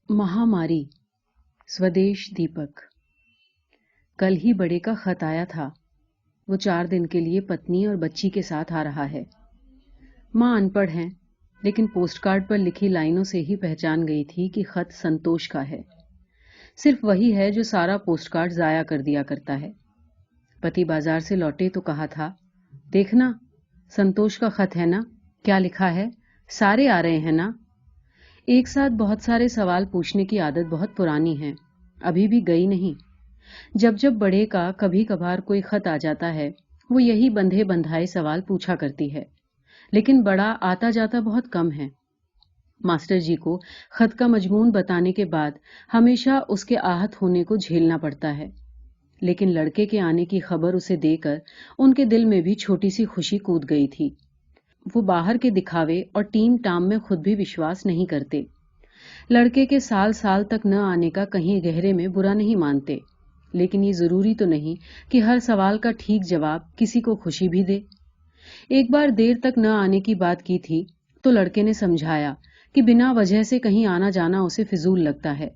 महामारी। स्वदेश दीपक। कल ही बड़े का खत आया था। वो 4 दिन के लिए पत्नी और बच्ची के साथ आ रहा है। माँ अनपढ़ हैं, लेकिन पोस्टकार्ड पर लिखी लाइनों से ही पहचान गई थी कि खत संतोष का है। सिर्फ वही है जो सारा पोस्टकार्ड जाया कर दिया करता है। पति बाजार से लौटे तो कहा था, देखना संतोष का खत है ना, क्या लिखा है, सारे आ रहे हैं ना। एक साथ बहुत सारे सवाल पूछने की आदत बहुत पुरानी है, अभी भी गई नहीं। जब जब बड़े का कभी कभार कोई खत आ जाता है, वो यही बंधे बंधाए सवाल पूछा करती है, लेकिन बड़ा आता जाता बहुत कम है। मास्टर जी को खत का मजमून बताने के बाद हमेशा उसके आहत होने को झेलना पड़ता है, लेकिन लड़के के आने की खबर उसे देकर उनके दिल में भी छोटी सी खुशी कूद गई थी। वो बाहर के दिखावे और टीम टाम में खुद भी विश्वास नहीं करते। लड़के के साल साल तक न आने का कहीं गहरे में बुरा नहीं मानते, लेकिन ये जरूरी तो नहीं कि हर सवाल का ठीक जवाब किसी को खुशी भी दे। एक बार देर तक न आने की बात की थी तो लड़के ने समझाया कि बिना वजह से कहीं आना जाना उसे फिजूल लगता है।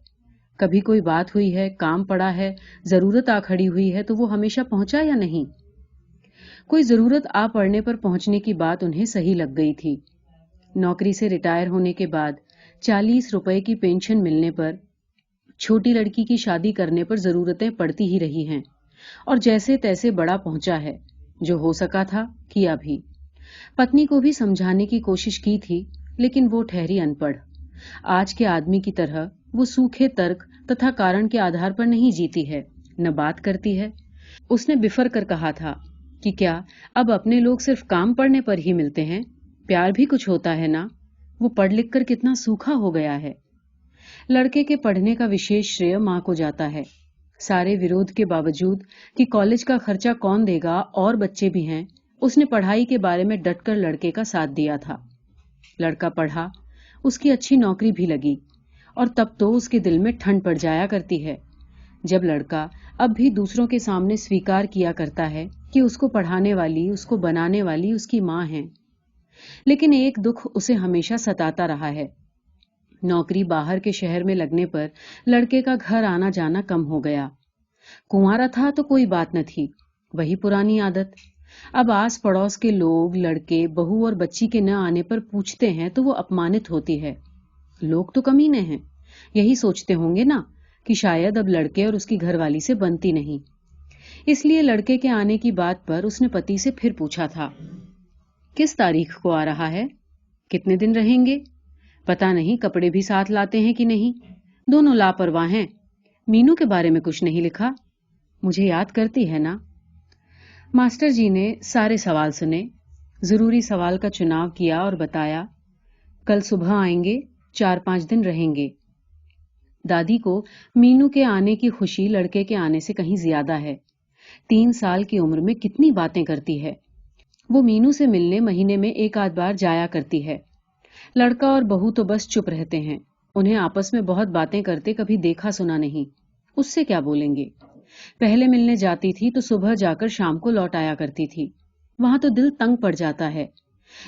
कभी कोई बात हुई है, काम पड़ा है, जरूरत आ खड़ी हुई है तो वो हमेशा पहुंचा या नहीं। कोई जरूरत आ पड़ने पर पहुंचने की बात उन्हें सही लग गई थी। नौकरी से रिटायर होने के बाद 40 रुपए की पेंशन मिलने पर छोटी लड़की की शादी करने पर जरूरतें पड़ती ही रही हैं, और जैसे तैसे बड़ा पहुंचा है। जो हो सका था किया भी। पत्नी को भी समझाने की कोशिश की थी, लेकिन वो ठहरी अनपढ़। आज के आदमी की तरह वो सूखे तर्क तथा कारण के आधार पर नहीं जीती है, न बात करती है। उसने बिफर कर कहा था कि क्या अब अपने लोग सिर्फ काम पढ़ने पर ही मिलते हैं, प्यार भी कुछ होता है ना। वो पढ़ लिख कर कितना सूखा हो गया है। लड़के के पढ़ने का विशेष श्रेय माँ को जाता है। सारे विरोध के बावजूद कि कॉलेज का खर्चा कौन देगा और बच्चे भी हैं, उसने पढ़ाई के बारे में डटकर लड़के का साथ दिया था। लड़का पढ़ा, उसकी अच्छी नौकरी भी लगी, और तब तो उसके दिल में ठंड पड़ जाया करती है जब लड़का अब भी दूसरों के सामने स्वीकार किया करता है कि उसको पढ़ाने वाली, उसको बनाने वाली उसकी माँ है। लेकिन एक दुख उसे हमेशा सताता रहा है। नौकरी बाहर के शहर में लगने पर लड़के का घर आना जाना कम हो गया। कुंवारा था तो कोई बात न थी, वही पुरानी आदत। अब आस पड़ोस के लोग लड़के, बहू और बच्ची के न आने पर पूछते हैं तो वो अपमानित होती है। लोग तो कमीने हैं, यही सोचते होंगे ना कि शायद अब लड़के और उसकी घरवाली से बनती नहीं। इसलिए लड़के के आने की बात पर उसने पति से फिर पूछा था, किस तारीख को आ रहा है, कितने दिन रहेंगे, पता नहीं कपड़े भी साथ लाते हैं कि नहीं। दोनों लापरवाह हैं। मीनू के बारे में कुछ नहीं लिखा, मुझे याद करती है ना। मास्टर जी ने सारे सवाल सुने, जरूरी सवाल का चुनाव किया और बताया, कल सुबह आएंगे, 4-5 दिन रहेंगे। दादी को मीनू के आने की खुशी लड़के के आने से कहीं ज्यादा है। 3 साल की उम्र में कितनी बातें करती है। वो मीनू से मिलने महीने में एक आध बार जाया करती है। लड़का और बहू तो बस चुप रहते हैं, उन्हें आपस में बहुत बातें करते कभी देखा सुना नहीं। उससे क्या बोलेंगे। पहले मिलने जाती थी तो सुबह जाकर शाम को लौट आया करती थी। वहां तो दिल तंग पड़ जाता है।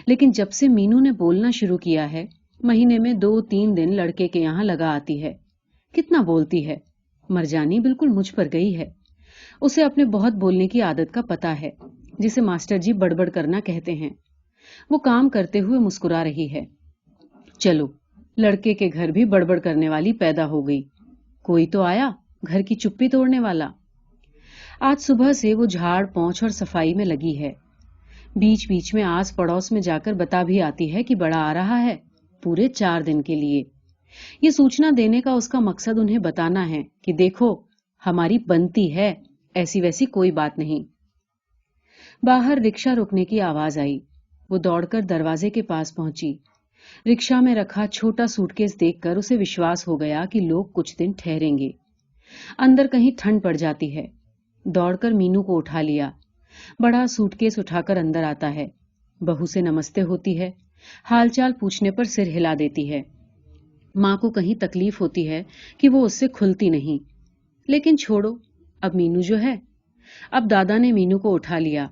लेकिन जब से मीनू ने बोलना शुरू किया है, महीने में 2-3 दिन लड़के के यहाँ लगा आती है। कितना बोलती है, मरजानी बिल्कुल मुझ पर गई है। उसे अपने बहुत बोलने की आदत का पता है, जिसे मास्टर जी बड़बड़ करना कहते हैं। वो काम करते हुए मुस्कुरा रही है। चलो, लड़के के घर भी बड़बड़ करने वाली पैदा हो गई। कोई तो आया घर की चुप्पी तोड़ने वाला। आज सुबह से वो झाड़ पोंछ और सफाई में लगी है। बीच बीच में आस पड़ोस में जाकर बता भी आती है कि बड़ा आ रहा है, पूरे 4 दिन के लिए। ये सूचना देने का उसका मकसद उन्हें बताना है कि देखो, हमारी बनती है, ऐसी वैसी कोई बात नहीं। बाहर रिक्शा रुकने की आवाज आई। वो दौड़कर दरवाजे के पास पहुंची। रिक्शा में रखा छोटा सूटकेस देखकर उसे विश्वास हो गया कि लोग कुछ दिन ठहरेंगे। अंदर कहीं ठंड पड़ जाती है। दौड़कर मीनू को उठा लिया। बड़ा सूटकेस उठाकर अंदर आता है। बहू से नमस्ते होती है। हालचाल पूछने पर सिर हिला देती है। माँ को कहीं तकलीफ होती है कि वो उससे खुलती नहीं, लेकिन छोड़ो, अब मीनू जो है। अब दादा ने मीनू को उठा लिया।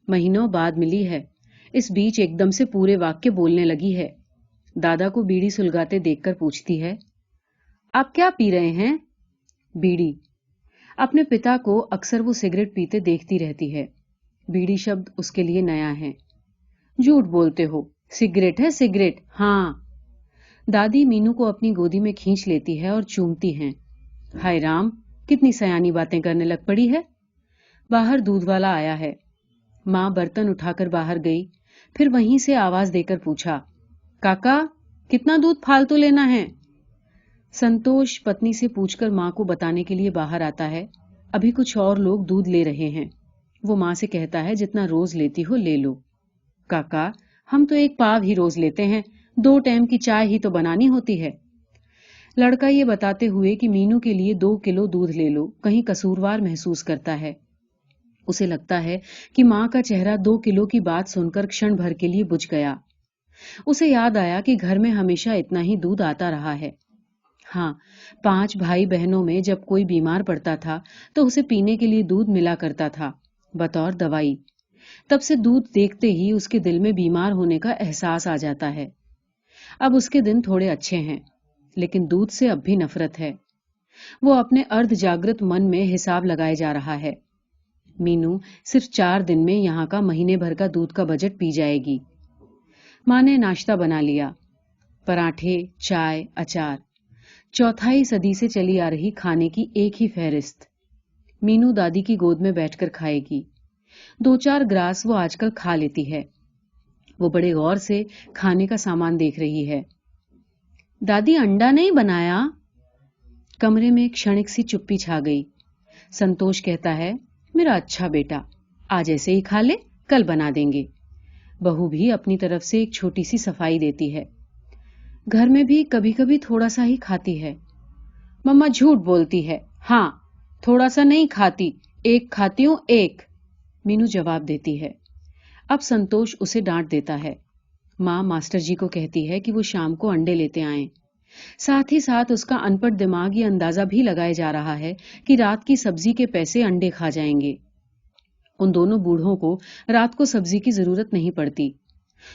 महीनों बाद मिली है, इस बीच एकदम से पूरे वाक्य बोलने लगी है। दादा को बीड़ी सुलगाते देखकर पूछती है, आप क्या पी रहे हैं? बीड़ी। अपने पिता को अक्सर वो सिगरेट पीते देखती रहती है। बीड़ी शब्द उसके लिए नया है। झूठ बोलते हो, सिगरेट है सिगरेट। हाँ। दादी मीनू को अपनी गोदी में खींच लेती है और चूमती हैं। हाय राम, कितनी सयानी बातें करने लग पड़ी है। बाहर दूध वाला आया है। माँ बर्तन उठाकर बाहर गई, फिर वहीं से आवाज देकर पूछा, काका, कितना दूध फालतू लेना है? संतोष पत्नी से पूछकर माँ को बताने के लिए बाहर आता है। अभी कुछ और लोग दूध ले रहे हैं। वो माँ से कहता है, जितना रोज लेती हो ले लो। काका, हम तो एक पाव ही रोज लेते हैं, 2 टाइम की चाय ही तो बनानी होती है। लड़का ये बताते हुए कि मीनू के लिए 2 किलो दूध ले लो, कहीं कसूरवार महसूस करता है। उसे लगता है कि माँ का चेहरा 2 किलो की बात सुनकर क्षण भर के लिए बुझ गया। उसे याद आया कि घर में हमेशा इतना ही दूध आता रहा है। हाँ, 5 भाई बहनों में जब कोई बीमार पड़ता था तो उसे पीने के लिए दूध मिला करता था, बतौर दवाई। तब से दूध देखते ही उसके दिल में बीमार होने का एहसास आ जाता है। अब उसके दिन थोड़े अच्छे हैं, लेकिन दूध से अब भी नफरत है। वो अपने अर्ध जागृत मन में हिसाब लगाए जा रहा है। मीनू सिर्फ 4 दिन में यहाँ का महीने भर का दूध का बजट पी जाएगी। माँ ने नाश्ता बना लिया। पराठे, चाय, अचार। चौथाई सदी से चली आ रही खाने की एक ही फहरिस्त। मीनू दादी की गोद में बैठकर खाएगी। 2-4 ग्रास वो आजकल खा लेती है। वो बड़े गौर से खाने का सामान देख रही है। दादी, अंडा नहीं बनाया? कमरे में क्षणिक सी चुप्पी छा गई। संतोष कहता है, मेरा अच्छा बेटा, आज ऐसे ही खा ले, कल बना देंगे। बहू भी अपनी तरफ से एक छोटी सी सफाई देती है। घर में भी कभी कभी थोड़ा सा ही खाती है। मम्मा झूठ बोलती है। हाँ, थोड़ा सा नहीं खाती, एक खाती हूं, एक। मीनू जवाब देती है। अब संतोष उसे डांट देता है। माँ मास्टर जी को कहती है कि वो शाम को अंडे लेते आएं। साथ ही साथ उसका अनपढ़ दिमाग ये अंदाजा भी लगाया जा रहा है कि रात की सब्जी के पैसे अंडे खा जाएंगे। उन दोनों बूढ़ों को रात को सब्जी की जरूरत नहीं पड़ती।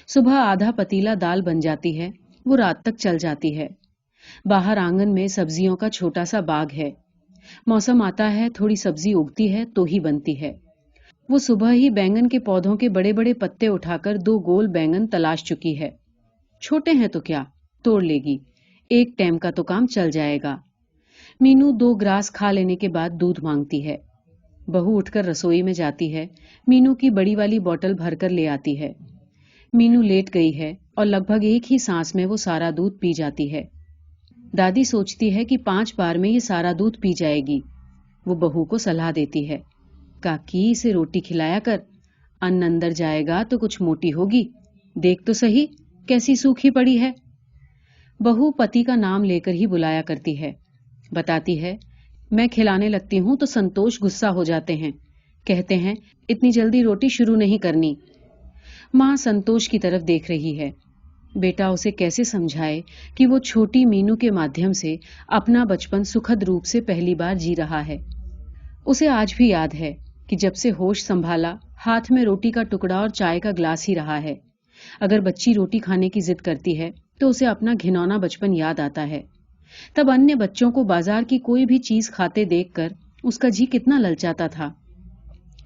सुबह आधा पतीला दाल बन जाती है, वो रात तक चल जाती है। बाहर आंगन में सब्जियों का छोटा सा बाग है। मौसम आता है, थोड़ी सब्जी उगती है तो ही बनती है। वो सुबह ही बैंगन के पौधों के बड़े बड़े पत्ते उठाकर 2 गोल बैंगन तलाश चुकी है। छोटे हैं तो क्या, तोड़ लेगी, एक टाइम का तो काम चल जाएगा। मीनू 2 ग्रास खा लेने के बाद दूध मांगती है। बहू उठकर रसोई में जाती है। मीनू की बड़ी वाली बोतल भरकर ले आती है। मीनू लेट गई है और लगभग एक ही सांस में वो सारा दूध पी जाती है। दादी सोचती है कि 5 बार में ये सारा दूध पी जाएगी। वो बहू को सलाह देती है, काकी, इसे रोटी खिलाया कर, अन्न अंदर जाएगा तो कुछ मोटी होगी, देख तो सही कैसी सूखी पड़ी है। बहू पति का नाम लेकर ही बुलाया करती है। बताती है, मैं खिलाने लगती हूं तो संतोष गुस्सा हो जाते हैं, कहते हैं इतनी जल्दी रोटी शुरू नहीं करनी। माँ संतोष की तरफ देख रही है। बेटा उसे कैसे समझाए कि वो छोटी मीनू के माध्यम से अपना बचपन सुखद रूप से पहली बार जी रहा है। उसे आज भी याद है कि जब से होश संभाला, हाथ में रोटी का टुकड़ा और चाय का ग्लास ही रहा है। अगर बच्ची रोटी खाने की जिद करती है तो उसे अपना घिनौना बचपन याद आता है। तब अन्य बच्चों को बाजार की कोई भी चीज खाते देखकर उसका जी कितना ललचाता था।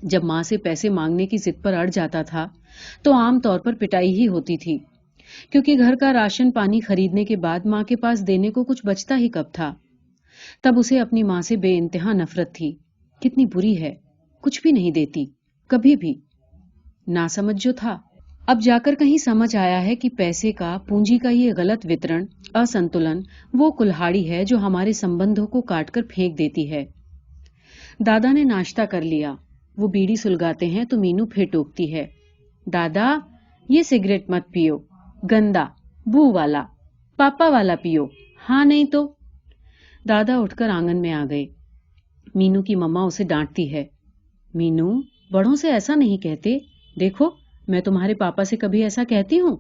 जब माँ से पैसे मांगने की जिद पर अड़ जाता था तो आमतौर पर पिटाई ही होती थी, क्योंकि घर का राशन पानी खरीदने के बाद माँ के पास देने को कुछ बचता ही कब था। तब उसे अपनी माँ से बेइंतहा नफरत थी। कितनी बुरी है, कुछ भी नहीं देती, कभी भी। नासमझ जो था। अब जाकर कहीं समझ आया है कि पैसे का, पूंजी का ये गलत वितरण, असंतुलन वो कुल्हाड़ी है जो हमारे संबंधों को काटकर फेंक देती है। दादा ने नाश्ता कर लिया। वो बीड़ी सुलगाते हैं तो मीनू फिर टोकती है, दादा, ये सिगरेट मत पियो, गंदा, बू वाला, पापा वाला पियो। हाँ नहीं तो। दादा उठकर आंगन में आ गए। मीनू की मम्मा उसे डांटती है, मीनू, बड़ों से ऐसा नहीं कहते, देखो मैं तुम्हारे पापा से कभी ऐसा कहती हूँ?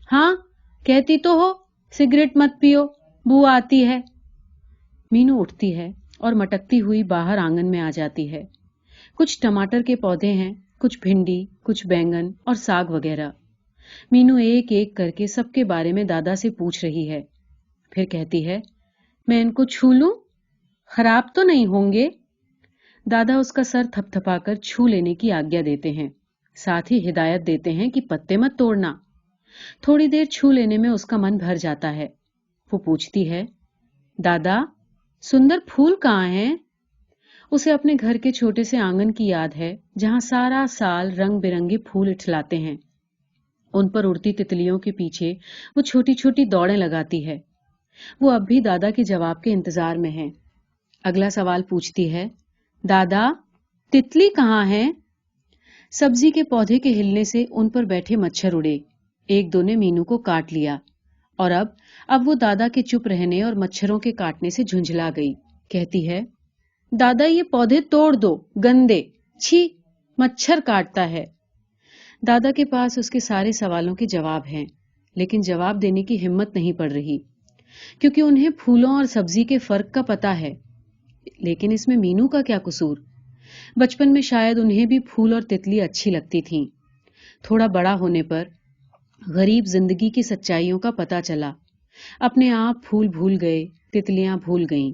हाँ, कहती तो हो, सिगरेट मत पियो, बू आती है। मीनू उठती है और मटकती हुई बाहर आंगन में आ जाती है। कुछ टमाटर के पौधे हैं, कुछ भिंडी, कुछ बैंगन और साग वगैरह। मीनू एक एक करके सबके बारे में दादा से पूछ रही है। फिर कहती है, मैं इनको छू लूं? खराब तो नहीं होंगे? दादा उसका सर थपथपाकर छू लेने की आज्ञा देते हैं। साथ ही हिदायत देते हैं कि पत्ते मत तोड़ना। थोड़ी देर छू लेने में उसका मन भर जाता है। वो पूछती है, दादा, सुंदर फूल कहाँ हैं? उसे अपने घर के छोटे से आंगन की याद है, जहां सारा साल रंग बिरंगे फूल इठलाते हैं। उन पर उड़ती तितलियों के पीछे वो छोटी छोटी दौड़ें लगाती है। वो अब भी दादा के जवाब के इंतजार में है। अगला सवाल पूछती है, दादा, तितली कहाँ है? सब्जी के पौधे के हिलने से उन पर बैठे मच्छर उड़े। एक दो ने मीनू को काट लिया और अब वो दादा के चुप रहने और मच्छरों के काटने से झुंझला गई। कहती है, दादा, ये पौधे तोड़ दो, गंदे, छी, मच्छर काटता है। दादा के पास उसके सारे सवालों के जवाब हैं, लेकिन जवाब देने की हिम्मत नहीं पड़ रही, क्योंकि उन्हें फूलों और सब्जी के फर्क का पता है। लेकिन इसमें मीनू का क्या कसूर? बचपन में शायद उन्हें भी फूल और तितली अच्छी लगती थीं। थोड़ा बड़ा होने पर गरीब जिंदगी की सच्चाइयों का पता चला। अपने आप फूल भूल गए, तितलियां भूल गईं।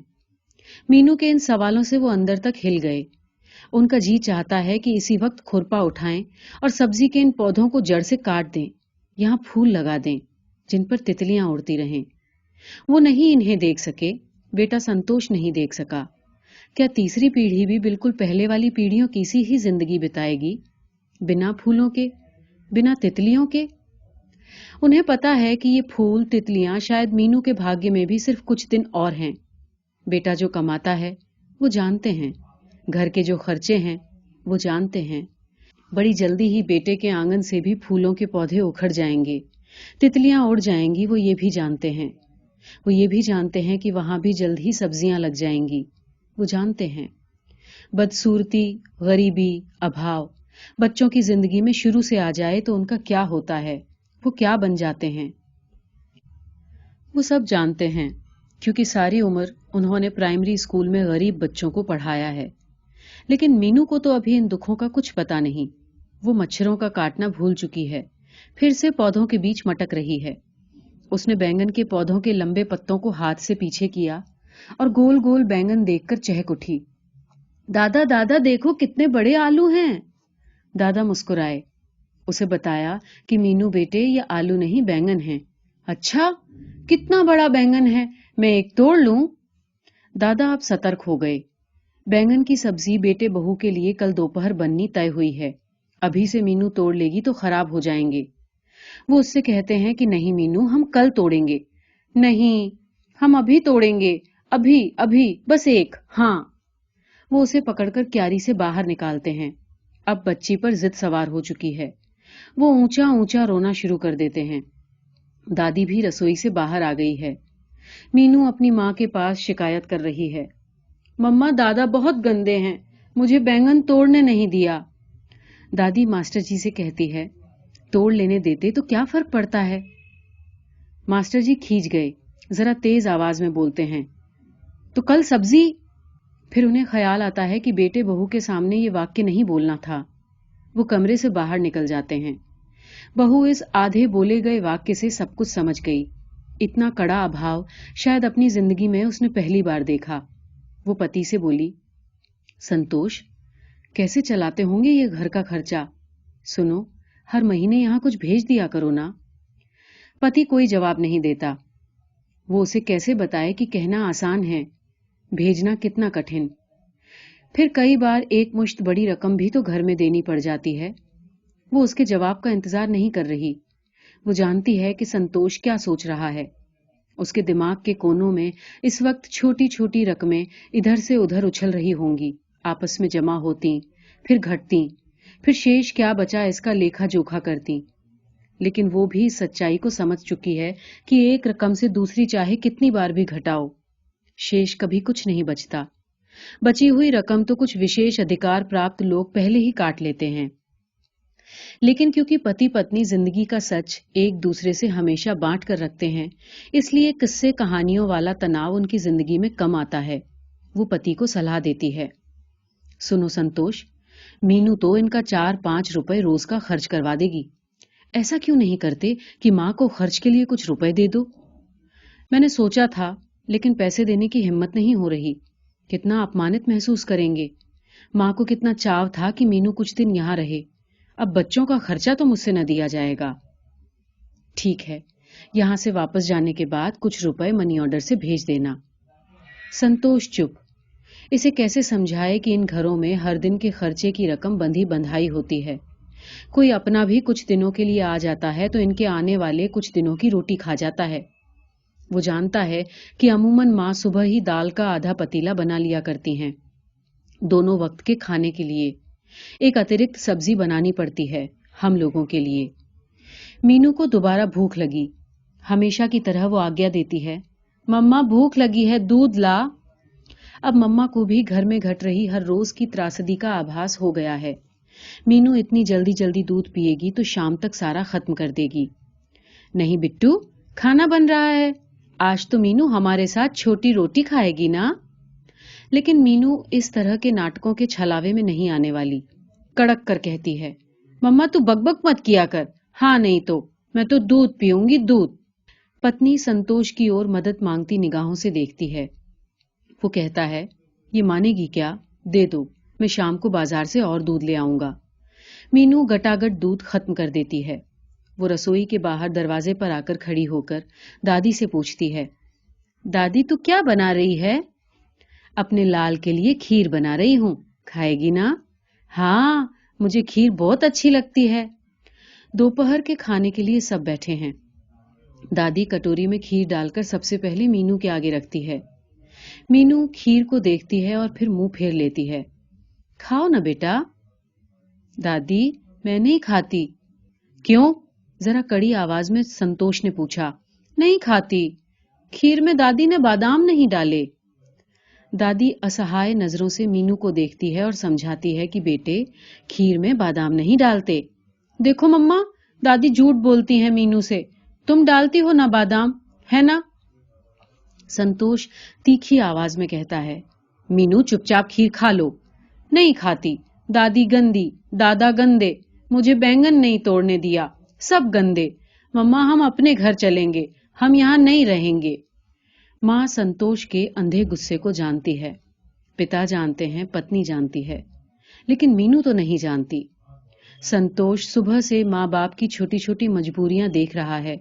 मीनू के इन सवालों से वो अंदर तक हिल गए। उनका जी चाहता है कि इसी वक्त खुरपा उठाएं और सब्जी के इन पौधों को जड़ से काट दें, यहां फूल लगा दें जिन पर तितलियां उड़ती रहें। वो नहीं इन्हें देख सके, बेटा संतोष नहीं देख सका। क्या तीसरी पीढ़ी भी बिल्कुल पहले वाली पीढ़ियों की सी ही जिंदगी बिताएगी, बिना फूलों के, बिना तितलियों के? उन्हें पता है कि ये फूल तितलियां शायद मीनू के भाग्य में भी सिर्फ कुछ दिन और हैं। बेटा जो कमाता है वो जानते हैं, घर के जो खर्चे हैं वो जानते हैं। बड़ी जल्दी ही बेटे के आंगन से भी फूलों के पौधे उखड़ जाएंगे, तितलियां उड़ जाएंगी, वो ये भी जानते हैं। वो ये भी जानते हैं कि वहां भी जल्द ही सब्जियां लग जाएंगी, वो जानते हैं। बदसूरती, गरीबी, अभाव बच्चों की जिंदगी में शुरू से आ जाए तो उनका क्या होता है, वो क्या बन जाते हैं, वो सब जानते हैं, क्योंकि सारी उम्र उन्होंने प्राइमरी स्कूल में गरीब बच्चों को पढ़ाया है। लेकिन मीनू को तो अभी इन दुखों का कुछ पता नहीं। वो मच्छरों का काटना भूल चुकी है, फिर से पौधों के बीच मटक रही है। उसने बैंगन के पौधों के लंबे पत्तों को हाथ से पीछे किया और गोल गोल बैंगन देखकर चहक उठी। दादा, दादा, देखो कितने बड़े आलू हैं। दादा मुस्कुराए। उसे बताया कि मीनू बेटे, ये आलू नहीं, बैंगन हैं। अच्छा, कितना बड़ा बैंगन है, मैं एक तोड़ लूं? दादा अब सतर्क हो गए। बैंगन की सब्जी बेटे बहू के लिए कल दोपहर बननी तय हुई है। अभी से मीनू तोड़ लेगी तो खराब हो जाएंगे। वो उससे कहते हैं कि नहीं मीनू, हम कल तोड़ेंगे। नहीं, हम अभी तोड़ेंगे, अभी अभी, बस एक, हाँ। वो उसे पकड़कर क्यारी से बाहर निकालते हैं। अब बच्ची पर जिद सवार हो चुकी है। वो ऊंचा ऊंचा रोना शुरू कर देते हैं। दादी भी रसोई से बाहर आ गई है। मीनू अपनी माँ के पास शिकायत कर रही है, मम्मा, दादा बहुत गंदे हैं, मुझे बैंगन तोड़ने नहीं दिया। दादी मास्टर जी से कहती है, तोड़ लेने देते तो क्या फर्क पड़ता है? मास्टर जी खींच गए, जरा तेज आवाज में बोलते हैं, तो कल सब्जी। फिर उन्हें ख्याल आता है कि बेटे बहू के सामने ये वाक्य नहीं बोलना था। वो कमरे से बाहर निकल जाते हैं। बहू इस आधे बोले गए वाक्य से सब कुछ समझ गई। इतना कड़ा अभाव शायद अपनी जिंदगी में उसने पहली बार देखा। वो पति से बोली, संतोष, कैसे चलाते होंगे ये घर का खर्चा? सुनो, हर महीने यहां कुछ भेज दिया करो ना। पति कोई जवाब नहीं देता। वो उसे कैसे बताए कि कहना आसान है, भेजना कितना कठिन। फिर कई बार एक मुश्त बड़ी रकम भी तो घर में देनी पड़ जाती है। वो उसके जवाब का इंतजार नहीं कर रही। वो जानती है कि संतोष क्या सोच रहा है। उसके दिमाग के कोनों में इस वक्त छोटी छोटी रकमें इधर से उधर उछल रही होंगी, आपस में जमा होती, फिर घटती, फिर शेष क्या बचा इसका लेखा जोखा करती। लेकिन वो भी इस सच्चाई को समझ चुकी है कि एक रकम से दूसरी चाहे कितनी बार भी घटाओ, शेष कभी कुछ नहीं बचता। बची हुई रकम तो कुछ विशेष अधिकार प्राप्त लोग पहले ही काट लेते हैं। लेकिन क्योंकि पति पत्नी जिंदगी का सच एक दूसरे से हमेशा बांट कर रखते हैं, इसलिए किस्से कहानियों वाला तनाव उनकी जिंदगी में कम आता है। वो पति को सलाह देती है, सुनो संतोष, मीनू तो इनका 4-5 रुपए रोज का खर्च करवा देगी। ऐसा क्यों नहीं करते कि माँ को खर्च के लिए कुछ रुपए दे दो? मैंने सोचा था, लेकिन पैसे देने की हिम्मत नहीं हो रही। कितना अपमानित महसूस करेंगे। माँ को कितना चाव था कि मीनू कुछ दिन यहाँ रहे। अब बच्चों का खर्चा तो मुझसे न दिया जाएगा। ठीक है, यहाँ से वापस जाने के बाद कुछ रुपए मनी ऑर्डर से भेज देना। संतोष चुप। इसे कैसे समझाए कि इन घरों में हर दिन के खर्चे की रकम बंधी बंधाई होती है। कोई अपना भी कुछ दिनों के लिए आ जाता है तो इनके आने वाले कुछ दिनों की रोटी खा जाता है। वो जानता है कि अमूमन माँ सुबह ही दाल का आधा पतीला बना लिया करती हैं, दोनों वक्त के खाने के लिए। एक अतिरिक्त सब्जी बनानी पड़ती है हम लोगों के लिए। मीनू को दोबारा भूख लगी। हमेशा की तरह वो आज्ञा देती है, मम्मा भूख लगी है, दूध ला। अब मम्मा को भी घर में घट रही हर रोज की त्रासदी का आभास हो गया है। मीनू इतनी जल्दी जल्दी दूध पिएगी तो शाम तक सारा खत्म कर देगी। नहीं बिट्टू, खाना बन रहा है, आज तो मीनू हमारे साथ छोटी रोटी खाएगी ना। लेकिन मीनू इस तरह के नाटकों के छलावे में नहीं आने वाली। कड़क कर कहती है, मम्मा तू बकबक मत किया कर, हाँ नहीं तो मैं तो दूध पीऊंगी, दूध। पत्नी संतोष की ओर मदद मांगती निगाहों से देखती है। वो कहता है, ये मानेगी क्या? दे दो, मैं शाम को बाजार से और दूध ले आऊंगा। मीनू गटागट दूध खत्म कर देती है। वो रसोई के बाहर दरवाजे पर आकर खड़ी होकर दादी से पूछती है, दादी तू क्या बना रही है? अपने लाल के लिए खीर बना रही हूं, खाएगी ना? हाँ, मुझे खीर बहुत अच्छी लगती है। दोपहर के खाने के लिए सब बैठे हैं। दादी कटोरी में खीर डालकर सबसे पहले मीनू के आगे रखती है। मीनू खीर को देखती है और फिर मुंह फेर लेती है। खाओ ना बेटा। दादी, मैं नहीं खाती। क्यों? जरा कड़ी आवाज में संतोष ने पूछा। नहीं खाती, खीर में दादी ने बादाम नहीं डाले। दादी असहाय नजरों से मीनू को देखती है और समझाती है कि बेटे, खीर में बादाम नहीं डालते। देखो मम्मा, दादी झूठ बोलती है मीनू से, तुम डालती हो ना बादाम, है ना? संतोष तीखी आवाज में कहता है, मीनू चुपचाप खीर खा लो। नहीं खाती, दादी गंदी, दादा गंदे, मुझे बैंगन नहीं तोड़ने दिया, सब गंदे। मम्मा हम अपने घर चलेंगे, हम यहाँ नहीं रहेंगे। माँ संतोष के अंधे गुस्से को जानती है। पिता जानते हैं, पत्नी जानती है, लेकिन मीनू तो नहीं जानती। संतोष सुबह से माँ बाप की छोटी छोटी मजबूरियां देख रहा है।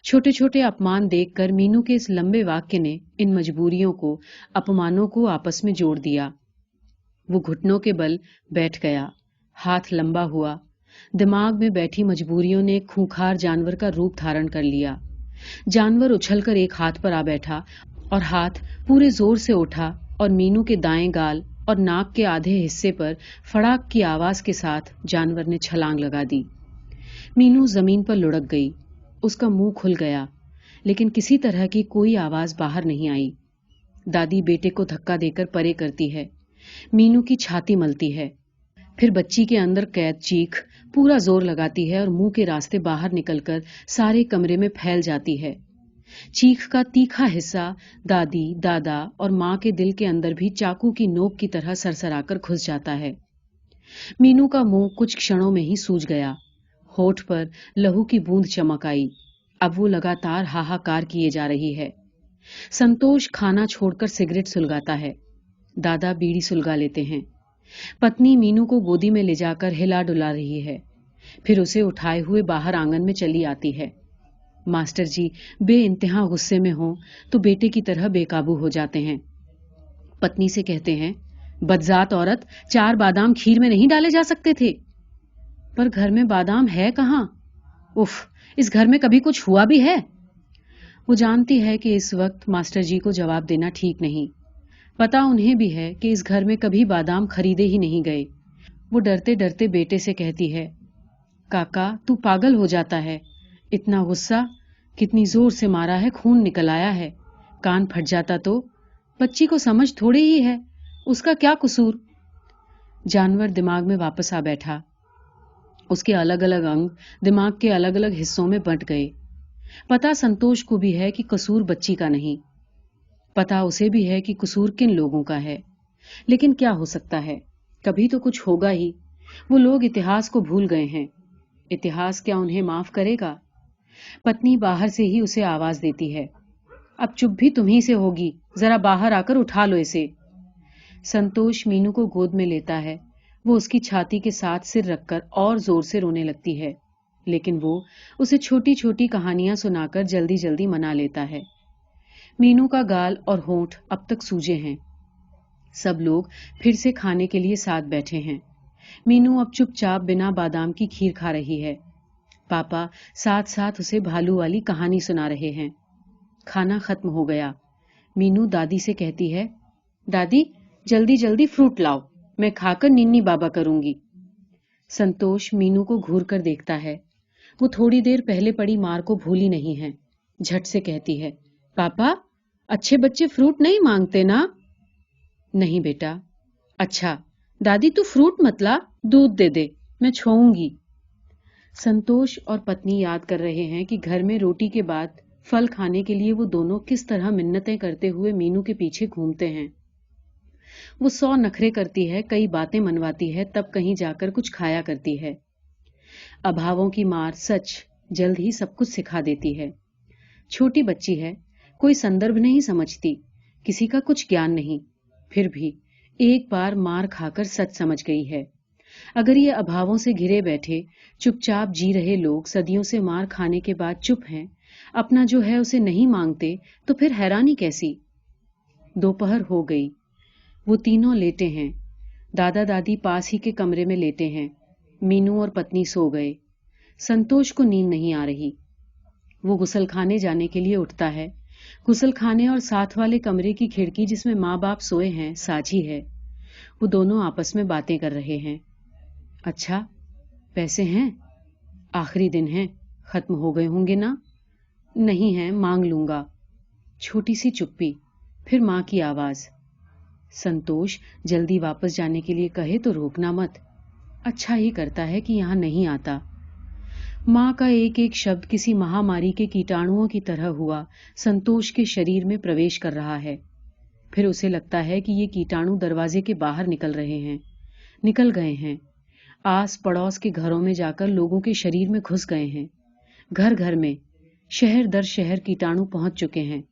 छोटे छोटे अपमान देखकर मीनू के इस लंबे वाक्य ने इन मजबूरियों को, अपमानों को आपस में जोड़ दिया। वो घुटनों के बल बैठ गया, हाथ लंबा हुआ। दिमाग में बैठी मजबूरियों ने एक खूंखार जानवर का रूप धारण कर लिया। जानवर उछलकर एक हाथ पर आ बैठा और हाथ पूरे जोर से उठा और मीनू के दाएं गाल और नाक के आधे हिस्से पर फड़ाक की आवाज के साथ जानवर ने छलांग लगा दी। मीनू जमीन पर लुढ़क गई। उसका मुंह खुल गया, लेकिन किसी तरह की कोई आवाज बाहर नहीं आई। दादी बेटे को धक्का देकर परे करती है। मीनू की छाती मलती है। फिर बच्ची के अंदर कैद चीख पूरा जोर लगाती है और मुंह के रास्ते बाहर निकलकर सारे कमरे में फैल जाती है। चीख का तीखा हिस्सा दादी, दादा और माँ के दिल के अंदर भी चाकू की नोक की तरह सरसराकर घुस जाता है। मीनू का मुंह कुछ क्षणों में ही सूज गया। होठ पर लहू की बूंद चमक आई। अब वो लगातार हाहाकार किए जा रही है। संतोष खाना छोड़कर सिगरेट सुलगाता है। दादा बीड़ी सुलगा लेते हैं। पत्नी मीनू को गोदी में ले जाकर हिला डुला रही है। फिर उसे उठाए हुए बाहर आंगन में चली आती है। मास्टर जी बेइंतहा गुस्से में हो तो बेटे की तरह बेकाबू हो जाते हैं। पत्नी से कहते हैं, बदजात औरत, 4 बादाम खीर में नहीं डाले जा सकते थे? पर घर में बादाम है कहाँ? उफ, इस घर में कभी कुछ हुआ भी है? वो जानती है कि इस वक्त मास्टर जी को जवाब देना ठीक नहीं। पता उन्हें भी है कि इस घर में कभी बादाम खरीदे ही नहीं गए। वो डरते डरते बेटे से कहती है, काका तू पागल हो जाता है, इतना गुस्सा, कितनी जोर से मारा है, खून निकल आया है, कान फट जाता तो? बच्ची को समझ थोड़ी ही है, उसका क्या कसूर? जानवर दिमाग में वापस आ बैठा। उसके अलग अलग अंग दिमाग के अलग अलग हिस्सों में बंट गए। पता संतोष को भी है कि कसूर बच्ची का नहीं, पता उसे भी है कि कसूर किन लोगों का है। लेकिन क्या हो सकता है, कभी तो कुछ होगा ही। वो लोग इतिहास को भूल गए हैं। इतिहास क्या उन्हें माफ करेगा? पत्नी बाहर से ही उसे आवाज देती है, अब चुप भी तुम्ही से होगी, जरा बाहर आकर उठा लो इसे। संतोष मीनू को गोद में लेता है। वो उसकी छाती के साथ सिर रखकर और जोर से रोने लगती है, लेकिन वो उसे छोटी छोटी कहानियां सुनाकर जल्दी जल्दी मना लेता है। मीनू का गाल और होंठ अब तक सूजे हैं। सब लोग फिर से खाने के लिए साथ बैठे हैं। मीनू अब चुपचाप बिना बादाम की खीर खा रही है। पापा साथ साथ उसे भालू वाली कहानी सुना रहे हैं। खाना खत्म हो गया। मीनू दादी से कहती है, दादी जल्दी जल्दी फ्रूट लाओ, मैं खाकर निन्नी बाबा करूंगी। संतोष मीनू को घूर कर देखता है। वो थोड़ी देर पहले पड़ी मार को भूली नहीं है। झट से कहती है, पापा अच्छे बच्चे फ्रूट नहीं मांगते ना? नहीं बेटा। अच्छा दादी तू फ्रूट मत ला, दूध दे दे, मैं छोऊंगी। संतोष और पत्नी याद कर रहे हैं कि घर में रोटी के बाद फल खाने के लिए वो दोनों किस तरह मिन्नतें करते हुए मीनू के पीछे घूमते हैं। वो 100 नखरे करती है, कई बातें मनवाती है, तब कहीं जाकर कुछ खाया करती है। अभावों की मार सच जल्द ही सब कुछ सिखा देती है। छोटी बच्ची है, कोई संदर्भ नहीं समझती, किसी का कुछ ज्ञान नहीं, फिर भी एक बार मार खाकर सच समझ गई है। अगर ये अभावों से घिरे बैठे चुपचाप जी रहे लोग सदियों से मार खाने के बाद चुप हैं, अपना जो है उसे नहीं मांगते, तो फिर हैरानी कैसी। दोपहर हो गई। वो तीनों लेटे हैं। दादा दादी पास ही के कमरे में लेटे हैं। मीनू और पत्नी सो गए। संतोष को नींद नहीं आ रही। वो गुसलखाने जाने के लिए उठता है। गुसलखाने और साथ वाले कमरे की खिड़की जिसमें माँ बाप सोए हैं साझी है। वो दोनों आपस में बातें कर रहे हैं। अच्छा पैसे हैं? आखिरी दिन है, खत्म हो गए होंगे ना? नहीं है, मांग लूंगा। छोटी सी चुप्पी, फिर माँ की आवाज, संतोष जल्दी वापस जाने के लिए कहे तो रोकना मत। अच्छा ही करता है कि यहां नहीं आता। माँ का एक एक शब्द किसी महामारी के कीटाणुओं की तरह हुआ संतोष के शरीर में प्रवेश कर रहा है। फिर उसे लगता है कि ये कीटाणु दरवाजे के बाहर निकल रहे हैं, निकल गए हैं, आस पड़ोस के घरों में जाकर लोगों के शरीर में घुस गए हैं। घर घर में, शहर दर शहर कीटाणु पहुंच चुके हैं।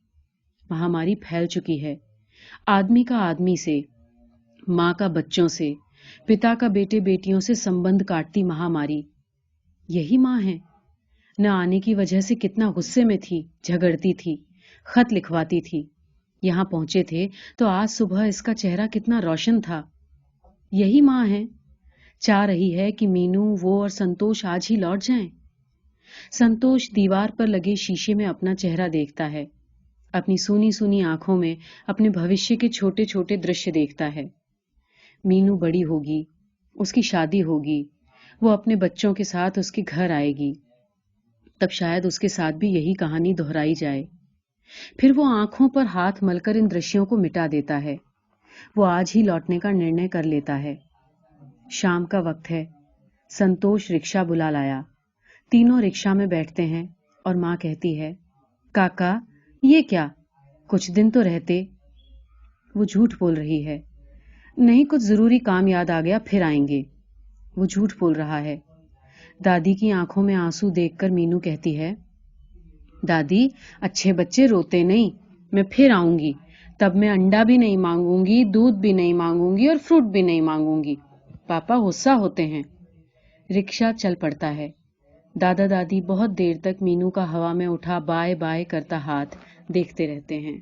महामारी फैल चुकी है। आदमी का आदमी से, माँ का बच्चों से, पिता का बेटे बेटियों से संबंध काटती महामारी। यही माँ है। न आने की वजह से कितना गुस्से में थी, झगड़ती थी, खत लिखवाती थी। यहां पहुंचे थे तो आज सुबह इसका चेहरा कितना रोशन था। यही माँ है। चाह रही है कि मीनू, वो और संतोष आज ही लौट जाएं। संतोष दीवार पर लगे शीशे में अपना चेहरा देखता है। अपनी सूनी सूनी आंखों में अपने भविष्य के छोटे छोटे दृश्य देखता है। मीनू बड़ी होगी, उसकी शादी होगी, वो अपने बच्चों के साथ उसके घर आएगी। तब शायद उसके साथ भी यही कहानी दोहराई जाए। फिर वो आंखों पर हाथ मलकर इन दृश्यों को मिटा देता है। वो आज ही लौटने का निर्णय कर लेता है। शाम का वक्त है। संतोष रिक्शा बुला लाया। तीनों रिक्शा में बैठते हैं और माँ कहती है, काका ये क्या, कुछ दिन तो रहते। वो झूठ बोल रही है। नहीं, कुछ जरूरी काम याद आ गया, फिर आएंगे। वो झूठ बोल रहा है। दादी की आंखों में आंसू देखकर मीनू कहती है, दादी अच्छे बच्चे रोते नहीं, मैं फिर आऊंगी। तब मैं अंडा भी नहीं मांगूंगी, दूध भी नहीं मांगूंगी और फ्रूट भी नहीं मांगूंगी। पापा गुस्सा होते हैं। रिक्शा चल पड़ता है। दादा दादी बहुत देर तक मीनू का हवा में उठा बाय बाय करता हाथ देखते रहते हैं।